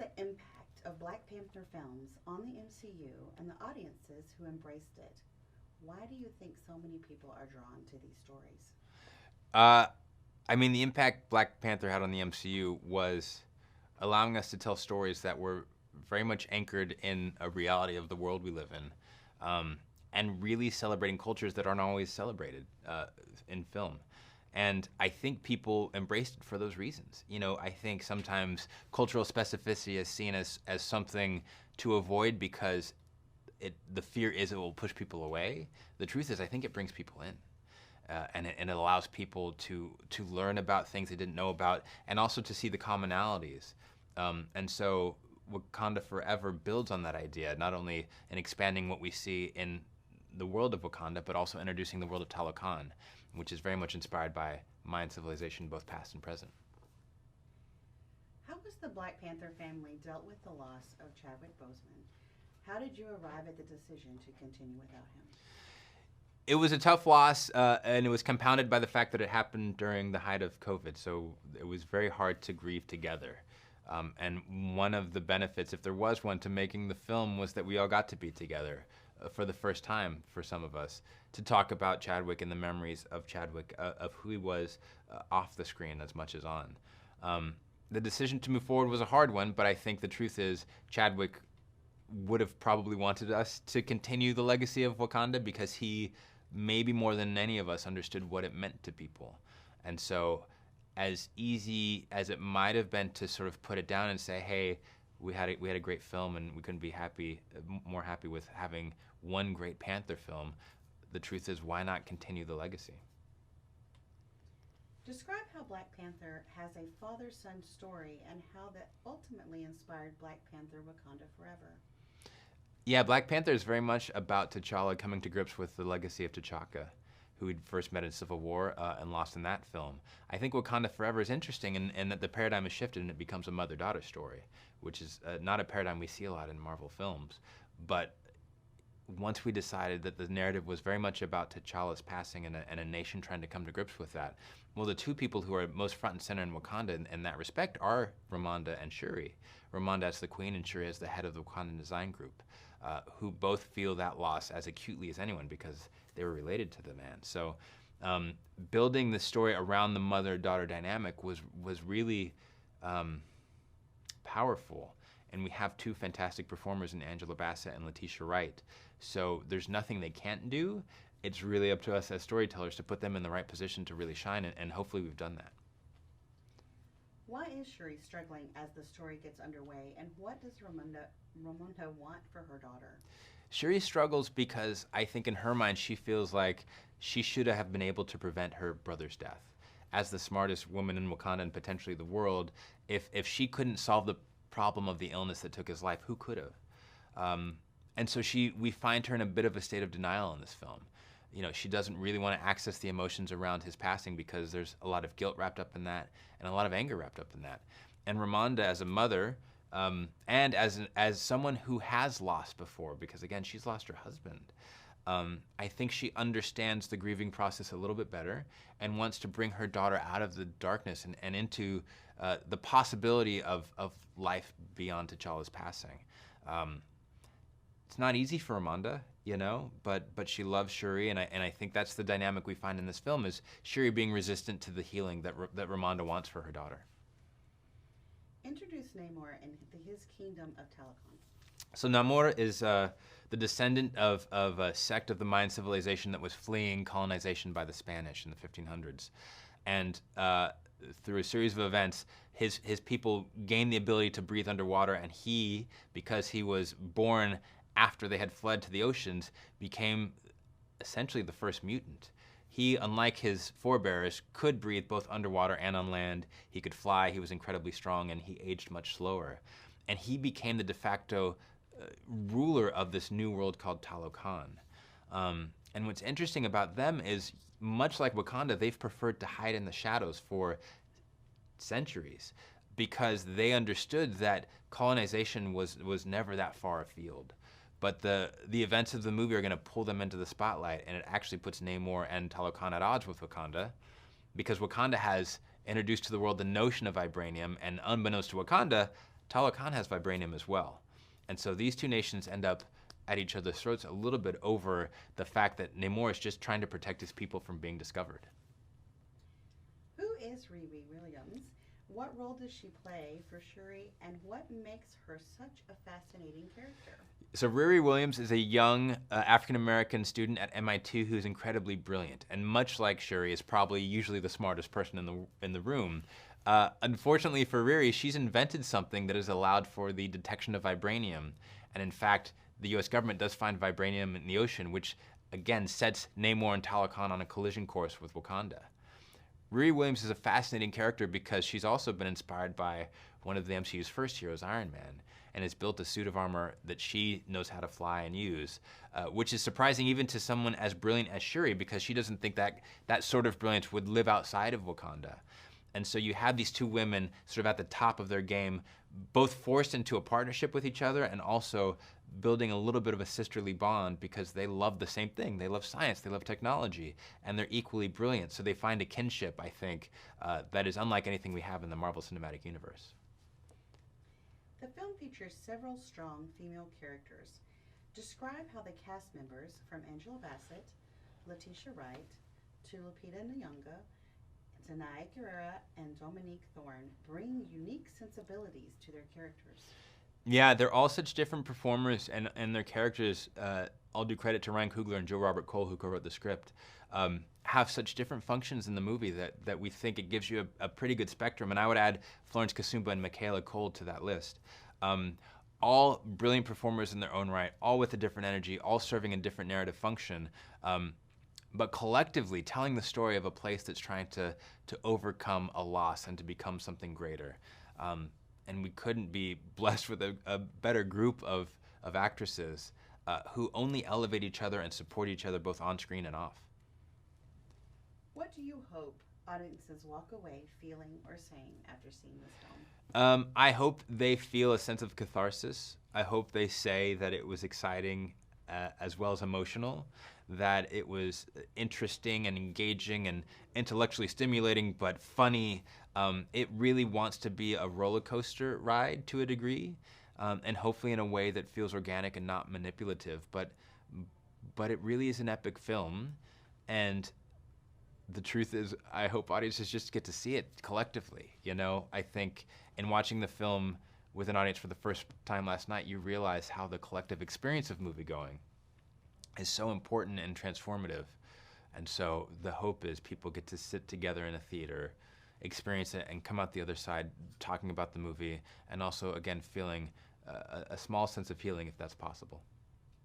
the impact of Black Panther films on the MCU and the audiences who embraced it? Why do you think so many people are drawn to these stories? Uh, I mean, the impact Black Panther had on the MCU was allowing us to tell stories that were very much anchored in a reality of the world we live in, and really celebrating cultures that aren't always celebrated in film. And I think people embraced it for those reasons. You know, I think sometimes cultural specificity is seen as something to avoid because the fear is it will push people away. The truth is, I think it brings people in. And it allows people to learn about things they didn't know about, and also to see the commonalities. And so Wakanda Forever builds on that idea, not only in expanding what we see in the world of Wakanda, but also introducing the world of Talokan, which is very much inspired by Mayan civilization, both past and present. How was the Black Panther family dealt with the loss of Chadwick Boseman? How did you arrive at the decision to continue without him? It was a tough loss, and it was compounded by the fact that it happened during the height of COVID, so it was very hard to grieve together. And one of the benefits, if there was one, to making the film was that we all got to be together for the first time for some of us to talk about Chadwick and the memories of Chadwick, of who he was off the screen as much as on. The decision to move forward was a hard one, but I think the truth is Chadwick would have probably wanted us to continue the legacy of Wakanda because he, maybe more than any of us, understood what it meant to people. And so as easy as it might have been to sort of put it down and say, hey, we had a great film and we couldn't be more happy with having one great Panther film, the truth is, why not continue the legacy? Describe how Black Panther has a father-son story and how that ultimately inspired Black Panther Wakanda Forever. Yeah, Black Panther is very much about T'Challa coming to grips with the legacy of T'Chaka, who he'd first met in Civil War and lost in that film. I think Wakanda Forever is interesting in that the paradigm has shifted and it becomes a mother-daughter story, which is not a paradigm we see a lot in Marvel films. But once we decided that the narrative was very much about T'Challa's passing and a nation trying to come to grips with that, well, the two people who are most front and center in Wakanda in that respect are Ramonda and Shuri. Ramonda as the queen and Shuri as the head of the Wakandan design group. Who both feel that loss as acutely as anyone because they were related to the man. So building the story around the mother-daughter dynamic was really powerful. And we have two fantastic performers in Angela Bassett and Letitia Wright. So there's nothing they can't do. It's really up to us as storytellers to put them in the right position to really shine, and hopefully we've done that. Why is Shuri struggling as the story gets underway, and what does Ramonda want for her daughter? Shuri struggles because I think in her mind she feels like she should have been able to prevent her brother's death. As the smartest woman in Wakanda and potentially the world, if she couldn't solve the problem of the illness that took his life, who could have? And so we find her in a bit of a state of denial in this film. You know, she doesn't really want to access the emotions around his passing because there's a lot of guilt wrapped up in that and a lot of anger wrapped up in that. And Ramonda, as a mother, and as someone who has lost before, because again, she's lost her husband, I think she understands the grieving process a little bit better and wants to bring her daughter out of the darkness and into the possibility of life beyond T'Challa's passing. It's not easy for Ramonda, you know, but she loves Shuri, and I think that's the dynamic we find in this film is Shuri being resistant to the healing that Ramonda wants for her daughter. Introduce Namor and his kingdom of Talokan. So Namor is the descendant of a sect of the Mayan civilization that was fleeing colonization by the Spanish in the 1500s. And through a series of events, his people gained the ability to breathe underwater, and he, because he was born after they had fled to the oceans, became essentially the first mutant. He, unlike his forebears, could breathe both underwater and on land. He could fly, he was incredibly strong, and he aged much slower. And he became the de facto ruler of this new world called Talokan. And what's interesting about them is, much like Wakanda, they've preferred to hide in the shadows for centuries because they understood that colonization was never that far afield. But the events of the movie are going to pull them into the spotlight, and it actually puts Namor and Talokan at odds with Wakanda, because Wakanda has introduced to the world the notion of vibranium, and unbeknownst to Wakanda, Talo Khan has vibranium as well. And so these two nations end up at each other's throats a little bit over the fact that Namor is just trying to protect his people from being discovered. Who is Riri Williams? What role does she play for Shuri, and what makes her such a fascinating character? So Riri Williams is a young African-American student at MIT who's incredibly brilliant, and much like Shuri, is probably usually the smartest person in the room. Unfortunately for Riri, she's invented something that has allowed for the detection of vibranium, and in fact, the U.S. government does find vibranium in the ocean, which again sets Namor and Talo Khan on a collision course with Wakanda. Riri Williams is a fascinating character because she's also been inspired by one of the MCU's first heroes, Iron Man, and has built a suit of armor that she knows how to fly and use, which is surprising even to someone as brilliant as Shuri, because she doesn't think that that sort of brilliance would live outside of Wakanda. And so you have these two women sort of at the top of their game, both forced into a partnership with each other and also building a little bit of a sisterly bond because they love the same thing. They love science, they love technology, and they're equally brilliant. So they find a kinship, I think, that is unlike anything we have in the Marvel Cinematic Universe. The film features several strong female characters. Describe how the cast members, from Angela Bassett, Letitia Wright, to Lupita Nyong'o, Danai Gurira, and Dominique Thorne, bring unique sensibilities to their characters. Yeah, they're all such different performers, and their characters, all due credit to Ryan Coogler and Joe Robert Cole, who co-wrote the script, have such different functions in the movie that we think it gives you a pretty good spectrum. And I would add Florence Kasumba and Michaela Cole to that list. All brilliant performers in their own right, all with a different energy, all serving a different narrative function, but collectively telling the story of a place that's trying to overcome a loss and to become something greater. And we couldn't be blessed with a better group of actresses who only elevate each other and support each other both on screen and off. What do you hope audiences walk away feeling or saying after seeing this film? I hope they feel a sense of catharsis. I hope they say that it was exciting as well as emotional, that it was interesting and engaging and intellectually stimulating but funny. It really wants to be a roller coaster ride to a degree, and hopefully in a way that feels organic and not manipulative. But it really is an epic film, and the truth is, I hope audiences just get to see it collectively. You know, I think in watching the film with an audience for the first time last night, you realize how the collective experience of moviegoing is so important and transformative. And so the hope is people get to sit together in a theater, experience it, and come out the other side talking about the movie, and also, again, feeling a small sense of healing if that's possible.